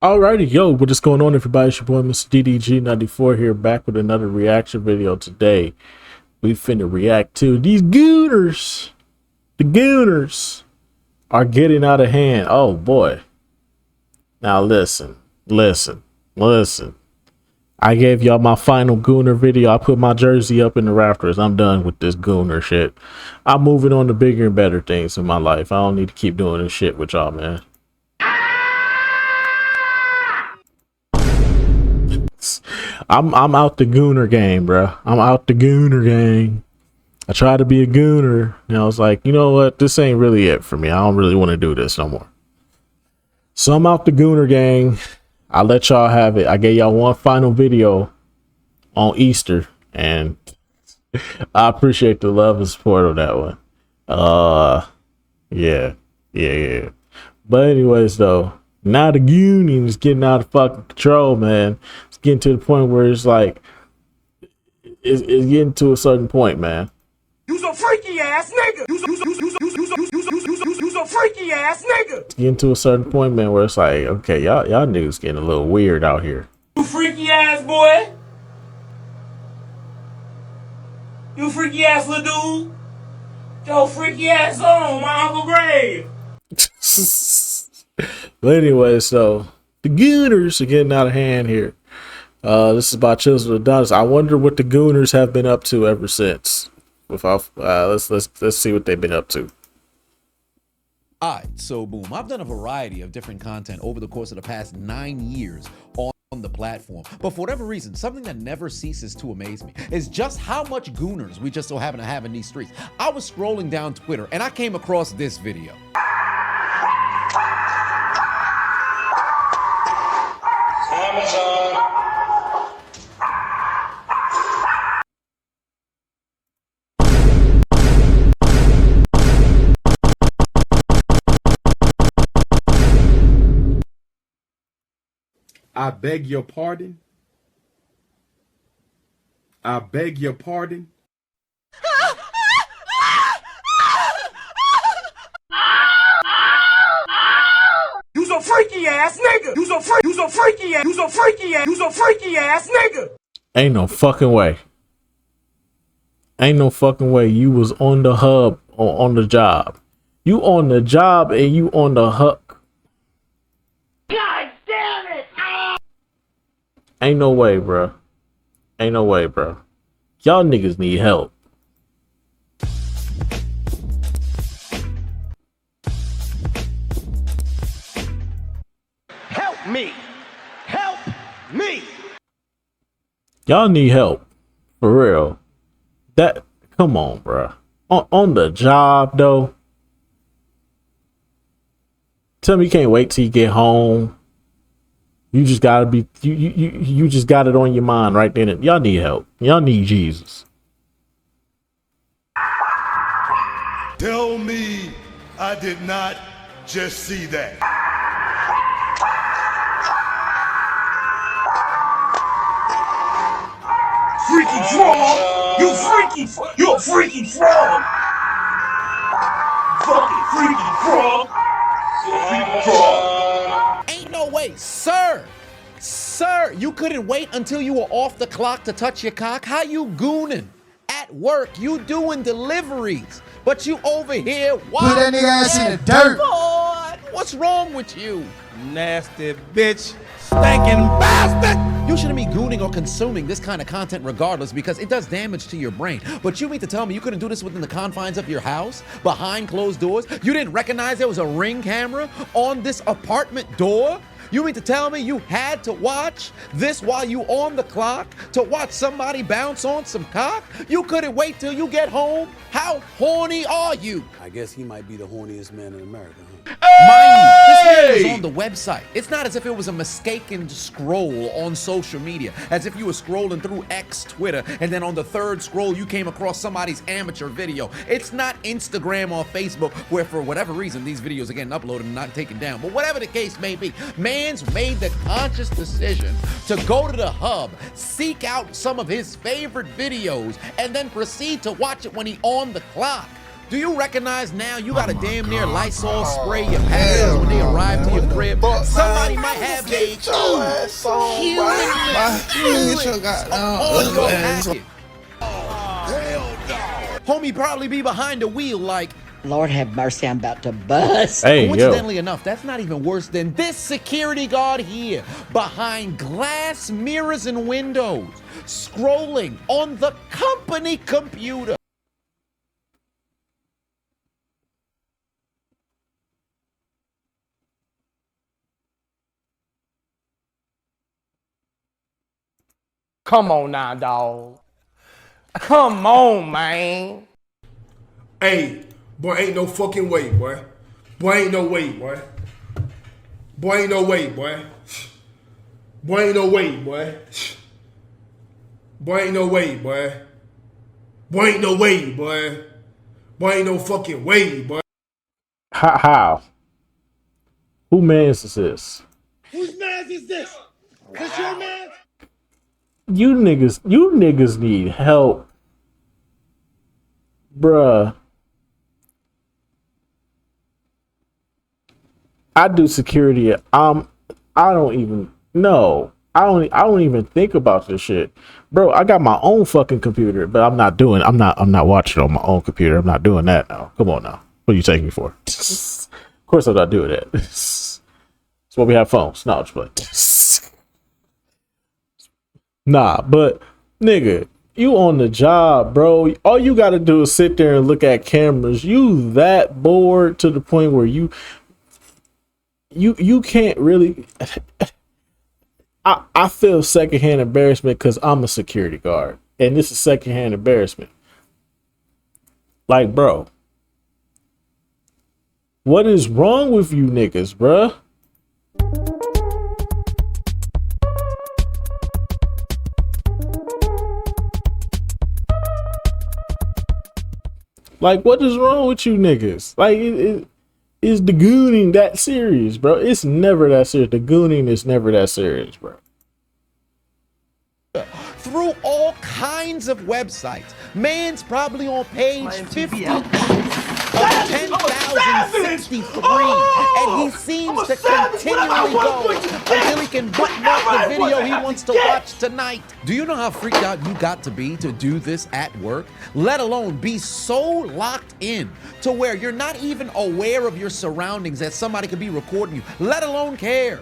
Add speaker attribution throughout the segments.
Speaker 1: Alrighty, yo, what is going on, everybody? It's your boy, Mr. DDG94 here, back with another reaction video today. We finna react to these Gooners. The Gooners are getting out of hand. Oh, boy. Now, listen. I gave y'all my final Gooner video. I put my jersey up in the rafters. I'm done with this Gooner shit. I'm moving on to bigger and better things in my life. I don't need to keep doing this shit with y'all, man. I'm out the Gooner game, bro. I'm out the Gooner game. I tried to be a Gooner, and I was like, you know what? This ain't really it for me. I don't really want to do this no more. So I'm out the Gooner gang. I let y'all have it. I gave y'all one final video on Easter, and I appreciate the love and support on that one. Yeah. But anyways, though, now the Gooning is getting out of fucking control, man. It's getting to the point where it's like, it's getting to a certain point, man.
Speaker 2: You's a freaky ass nigga. You's a freaky ass nigga.
Speaker 1: It's getting to a certain point, man, where it's like, okay, y'all niggas getting a little weird out here.
Speaker 2: You freaky ass boy. You freaky ass little dude. Yo, freaky ass on my Uncle Grave.
Speaker 1: But anyway, so the Gooners are getting out of hand here. This is by Children of Adonis. I wonder what the Gooners have been up to ever since. Let's see what they've been up to.
Speaker 3: Alright, so boom. I've done a variety of different content over the course of the past 9 years on the platform. But for whatever reason, something that never ceases to amaze me is just how much Gooners we just so happen to have in these streets. I was scrolling down Twitter and I came across this video.
Speaker 4: I beg your pardon. I beg your pardon.
Speaker 2: You's a freaky ass nigga. You's a freaky ass nigga.
Speaker 1: Ain't no fucking way. Ain't no fucking way you was on the hub or on the job. You on the job and you on the hub.
Speaker 2: God damn it.
Speaker 1: Ain't no way, bro. Ain't no way, bro. Y'all niggas need help.
Speaker 2: Help me. Help me.
Speaker 1: Y'all need help. For real. Come on, bro. On the job, though. Tell me you can't wait till you get home. You just gotta be, you just got it on your mind right then. Y'all need help. Y'all need Jesus.
Speaker 5: Tell me I did not just see that.
Speaker 2: Freaky frog. You're a freaky frog. Fucking freaky frog. Freaky frog.
Speaker 3: Ain't no way, sir! Sir, you couldn't wait until you were off the clock to touch your cock? How you gooning? At work, you doing deliveries, but you over here,
Speaker 6: Put that nigga ass in the dirt.
Speaker 3: Lord, what's wrong with you?
Speaker 2: Nasty bitch. Stinking bastard.
Speaker 3: You shouldn't be gooning or consuming this kind of content regardless because it does damage to your brain. But you mean to tell me you couldn't do this within the confines of your house, behind closed doors? You didn't recognize there was a Ring camera on this apartment door? You mean to tell me you had to watch this while you on the clock to watch somebody bounce on some cock? You couldn't wait till you get home? How horny are you?
Speaker 7: I guess he might be the horniest man in America, huh?
Speaker 3: Mind you, this man was on the website. It's not as if it was a mistaken scroll on social media, as if you were scrolling through X, Twitter, and then on the third scroll you came across somebody's amateur video. It's not Instagram or Facebook, where for whatever reason these videos are getting uploaded and not taken down. But whatever the case may be, man's made the conscious decision to go to the hub, seek out some of his favorite videos, and then proceed to watch it when he on the clock. Do you recognize now you got a damn near Lysol spray your passengers when they arrive to your crib? Somebody might have a human on your package. Homie probably be behind the wheel like,
Speaker 8: Lord have mercy, I'm about to bust.
Speaker 1: Hey,
Speaker 3: coincidentally
Speaker 1: yo.
Speaker 3: enough, that's not even worse than this security guard here, behind glass mirrors and windows, scrolling on the company computer.
Speaker 2: Come on now, dog. Come on, man.
Speaker 4: Hey, boy, ain't no fucking way, boy. Boy, ain't no way, boy. Boy, ain't no way, boy. Boy, ain't no way, boy. Boy, ain't no way, boy. Boy, ain't no way, boy. Boy, ain't no fucking way, boy.
Speaker 1: How? Who mans is this?
Speaker 5: Whose man is this? This your man?
Speaker 1: You niggas need help. Bruh. I do security. I don't even know. I don't even think about this shit. Bro, I got my own fucking computer, but I'm not watching on my own computer. I'm not doing that now. Come on now. What do you take me for? Of course I'm not doing that. That's why we have phones. No, just play. Nah, but nigga, you on the job, bro. All you gotta do is sit there and look at cameras. You that bored to the point where you can't really. I feel secondhand embarrassment because I'm a security guard, and this is secondhand embarrassment. Like, bro, what is wrong with you niggas, bruh? Like, what is wrong with you niggas? Like, is the gooning that serious, bro? It's never that serious. The gooning is never that serious, bro.
Speaker 3: Through all kinds of websites. Man's probably on page 50 of 10,063, and he seems to continually go until he can bookmark the video he wants to watch tonight. Do you know how freaked out you got to be to do this at work? Let alone be so locked in to where you're not even aware of your surroundings that somebody could be recording you, let alone care.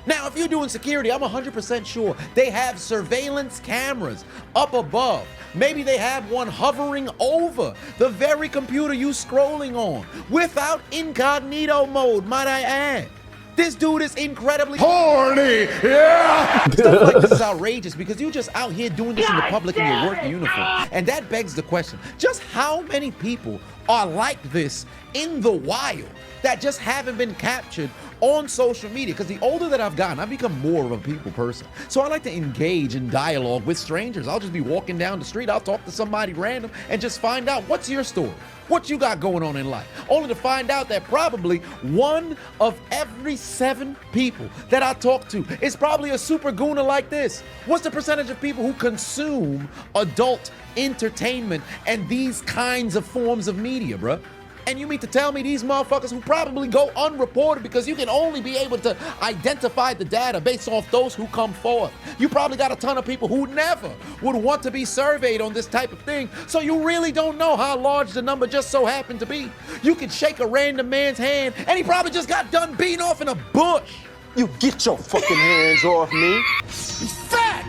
Speaker 3: Now, if you're doing security, I'm 100% sure they have surveillance cameras up above. Maybe they have one hovering over the very computer you scrolling on without incognito mode, might I add. This dude is incredibly
Speaker 5: Horny, yeah!
Speaker 3: Stuff like this is outrageous because you're just out here doing this in the public in your work uniform. And that begs the question, just how many people are like this in the wild that just haven't been captured on social media? Because the older that I've gotten, I've become more of a people person. So I like to engage in dialogue with strangers. I'll just be walking down the street, I'll talk to somebody random and just find out, what's your story? What you got going on in life? Only to find out that probably 1 of every 7 people that I talk to is probably a super gooner like this. What's the percentage of people who consume adult entertainment and these kinds of forms of media, bruh? And you mean to tell me these motherfuckers who probably go unreported because you can only be able to identify the data based off those who come forth. You probably got a ton of people who never would want to be surveyed on this type of thing, so you really don't know how large the number just so happened to be. You could shake a random man's hand and he probably just got done beating off in a bush.
Speaker 2: You get your fucking hands off me.
Speaker 3: He's fat!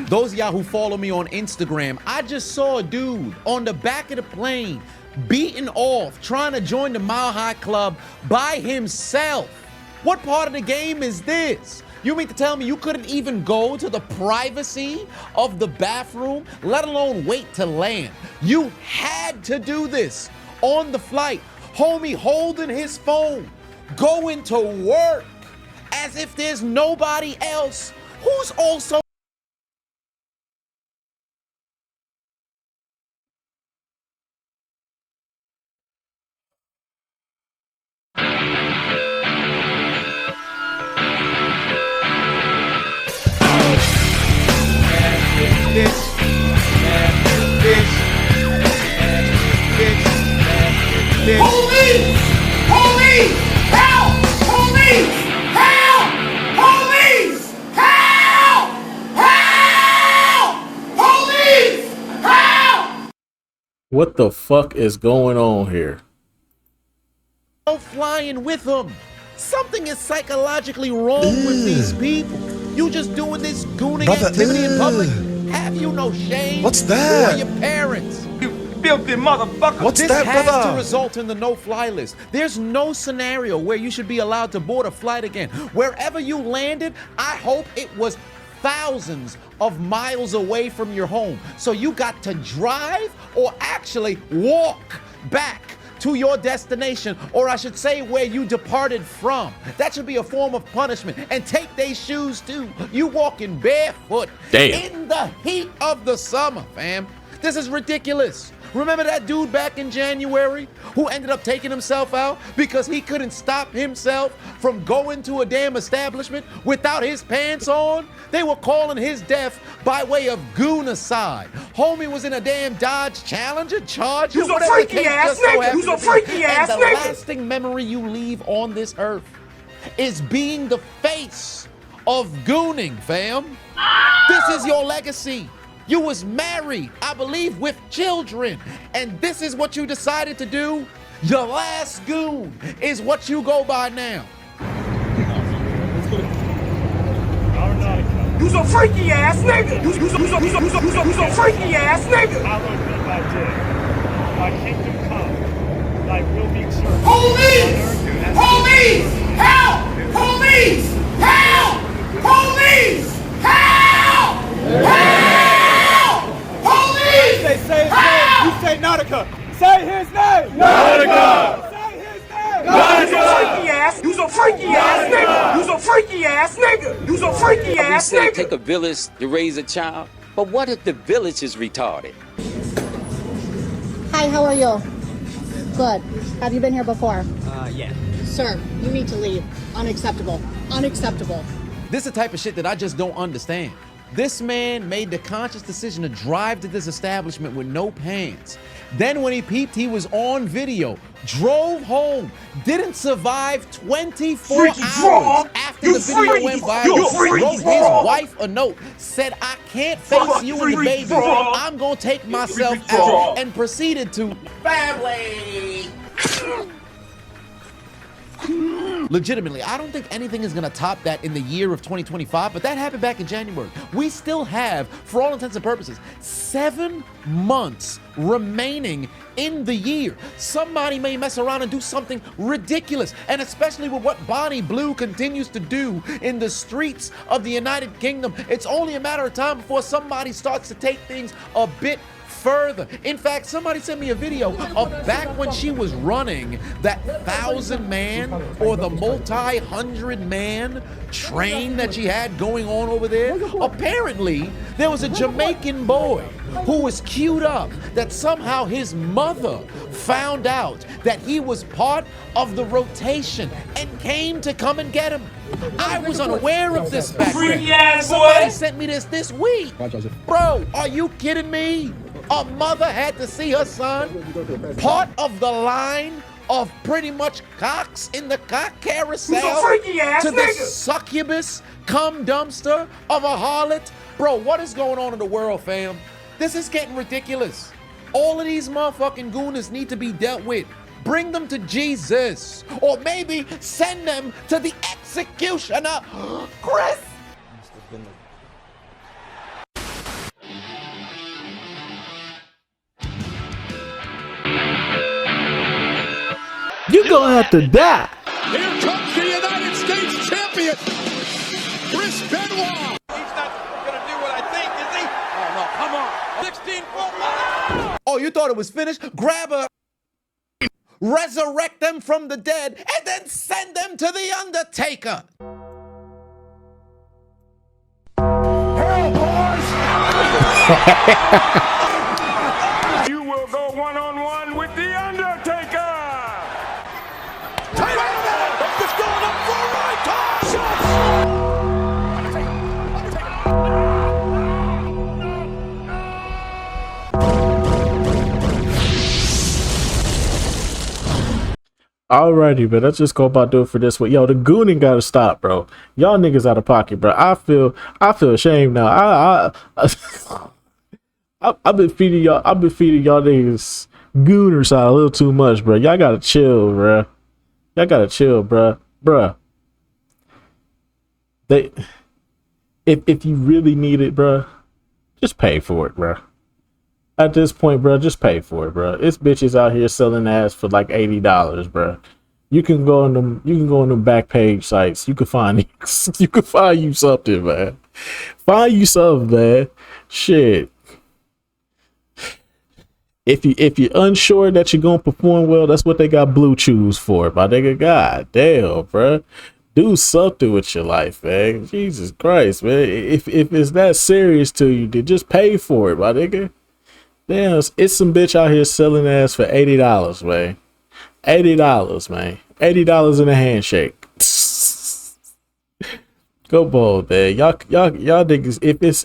Speaker 3: Those of y'all who follow me on Instagram, I just saw a dude on the back of the plane beaten off, trying to join the Mile High Club by himself. What part of the game is this? You mean to tell me you couldn't even go to the privacy of the bathroom, let alone wait to land? You had to do this on the flight. Homie holding his phone, going to work as if there's nobody else who's also
Speaker 1: What the fuck is going on here?
Speaker 3: No flying with them. Something is psychologically wrong with these people. You just doing this gooning activity in public? Have you no shame?
Speaker 9: What's that?
Speaker 3: Who are your parents?
Speaker 2: Filthy motherfucker.
Speaker 9: What's
Speaker 3: This
Speaker 9: that,
Speaker 3: has
Speaker 9: brother?
Speaker 3: to result in the no-fly list. There's no scenario where you should be allowed to board a flight again. Wherever you landed, I hope it was thousands of miles away from your home. So you got to drive or actually walk back to your destination, or I should say where you departed from. That should be a form of punishment. And take their shoes too. You walking barefoot in the heat of the summer, fam. This is ridiculous. Remember that dude back in January who ended up taking himself out because he couldn't stop himself from going to a damn establishment without his pants on? They were calling his death by way of Gooner. Homie was in a damn Dodge Challenger, Charger,
Speaker 2: You's a
Speaker 3: whatever the
Speaker 2: freaky
Speaker 3: case
Speaker 2: ass
Speaker 3: just so
Speaker 2: nigga.
Speaker 3: happened
Speaker 2: You's a
Speaker 3: to be.
Speaker 2: freaky
Speaker 3: And
Speaker 2: ass
Speaker 3: the
Speaker 2: nigga.
Speaker 3: lasting memory you leave on this earth is being the face of gooning, fam. This is your legacy. You was married, I believe, with children, and this is what you decided to do? Your last goon is what you go by now.
Speaker 2: You's a freaky ass nigga. You's a freaky ass nigga.
Speaker 10: Hallowed be thy day. Thy kingdom come. Thy will be served.
Speaker 2: Police! Police! Help! Police! Help! Police! Help! Help! Police!
Speaker 10: Say his name. You say Nautica. Say his name.
Speaker 2: Nautica!
Speaker 10: Say his name.
Speaker 2: You's a freaky ass. You's a freaky ass nigga. You's a freaky ass nigga. You's a freaky
Speaker 11: We
Speaker 2: ass
Speaker 11: say
Speaker 2: nigga.
Speaker 11: take a village to raise a child, but what if the village is retarded?
Speaker 12: Hi, how are you? Good. Have you been here before?
Speaker 10: Yeah.
Speaker 12: Sir, you need to leave. Unacceptable. Unacceptable.
Speaker 3: This is the type of shit that I just don't understand. This man made the conscious decision to drive to this establishment with no pants. Then when he peeped, he was on video, drove home, didn't survive 24
Speaker 2: Freaky
Speaker 3: hours
Speaker 2: frog.
Speaker 3: after
Speaker 2: You
Speaker 3: the video
Speaker 2: freaky-
Speaker 3: went
Speaker 2: you
Speaker 3: viral,
Speaker 2: freaky
Speaker 3: wrote his
Speaker 2: frog.
Speaker 3: wife a note, said, I can't face you and the
Speaker 2: Freaky
Speaker 3: baby.
Speaker 2: frog.
Speaker 3: I'm gonna take myself
Speaker 2: freaky frog.
Speaker 3: out, and proceeded to
Speaker 2: Family!
Speaker 3: legitimately, I don't think anything is gonna top that in the year of 2025, but that happened back in January. We still have, for all intents and purposes, 7 months remaining in the year. Somebody may mess around and do something ridiculous, and especially with what Bonnie Blue continues to do in the streets of the United Kingdom, it's only a matter of time before somebody starts to take things a bit further. In fact, somebody sent me a video of back when she was running that 1,000-man or the multi-100-man train that she had going on over there. Apparently, there was a Jamaican boy who was queued up that somehow his mother found out that he was part of the rotation and came to come and get him. I was unaware of this back then.
Speaker 2: Freaky ass
Speaker 3: Somebody
Speaker 2: boy.
Speaker 3: sent me this week. Bro, are you kidding me? A mother had to see her son part of the line of pretty much cocks in the cock carousel
Speaker 2: He's a freaky ass
Speaker 3: to this
Speaker 2: nigga.
Speaker 3: succubus cum dumpster of a harlot. Bro, what is going on in the world, fam? This is getting ridiculous. All of these motherfucking gooners need to be dealt with. Bring them to Jesus, or maybe send them to the executioner. Chris.
Speaker 1: You gonna have to die.
Speaker 5: Here comes the United States champion, Chris Benoit.
Speaker 2: He's not gonna do what I think, is he? Oh no, come on. 16-foot.
Speaker 3: Oh, you thought it was finished? Grab her, resurrect them from the dead, and then send them to the Undertaker.
Speaker 2: You will go one-on-one with the Undertaker.
Speaker 5: It's going up for a right
Speaker 1: Alrighty, but let's just go about doing it for this one. Yo, the gooning gotta stop, bro. Y'all niggas out of pocket, bro. I feel ashamed now. I've been feeding y'all. I've been feeding y'all niggas Gooner side a little too much, bro. Y'all gotta chill, bro. Y'all gotta chill, bro. Bruh. They, if you really need it, bro, just pay for it, bro. At this point, bro, just pay for it, bro. It's bitches out here selling ass for like $80, bro. You can go on them. You can go on them back page sites. You can find you can find you something, man. Find you something, man. Shit. If you're unsure that you're gonna perform well, that's what they got Blue Chews for, my nigga. God damn, bro. Do something with your life, man. Jesus Christ, man. If it's that serious to you, then just pay for it, my nigga. Damn, it's some bitch out here selling ass for $80, man. $80, man. $80 in a handshake. Go bold, man. Y'all niggas.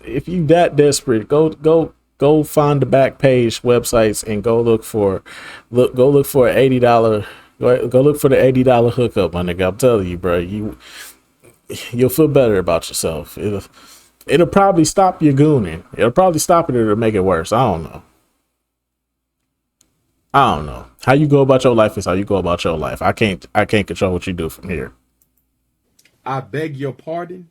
Speaker 1: If you that desperate, go find the back page websites and go look for an $80. Go look for the $80 hookup, my nigga. I'm telling you, bro. You'll feel better about yourself. It'll probably stop your gooning. It'll probably stop it or make it worse. I don't know. How you go about your life is how you go about your life. I can't control what you do from here.
Speaker 9: I beg your pardon.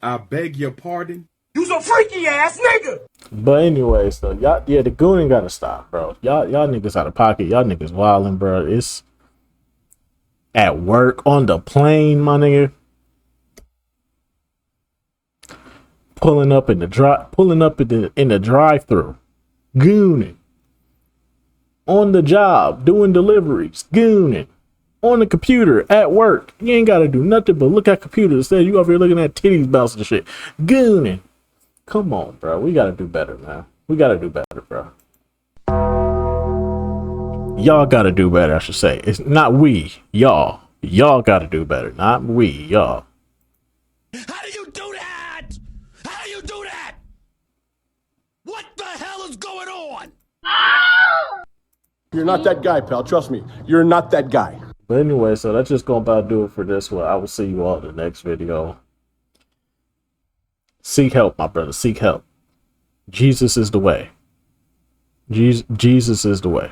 Speaker 9: I beg your pardon.
Speaker 2: You's a freaky ass nigga.
Speaker 1: But anyway, so y'all, yeah, the gooning gotta stop, bro. Y'all niggas out of pocket. Y'all niggas wilding, bro. It's at work on the plane, my nigga. Pulling up in the drive-through. Gooning. On the job, doing deliveries, gooning. On the computer, at work. You ain't gotta do nothing but look at computers. Instead, you over here looking at titties bouncing and shit. Gooning. Come on, bro. We gotta do better, man. We gotta do better, bro. Y'all gotta do better, I should say. It's not we, y'all. Y'all gotta do better, not we, y'all.
Speaker 5: How do you do that? How do you do that? What the hell is going on?
Speaker 13: You're not that guy, pal. Trust me. You're not that guy.
Speaker 1: But anyway, so that's just gonna about do it for this one. I will see you all in the next video. Seek help, my brother. Seek help. Jesus is the way. Jesus is the way.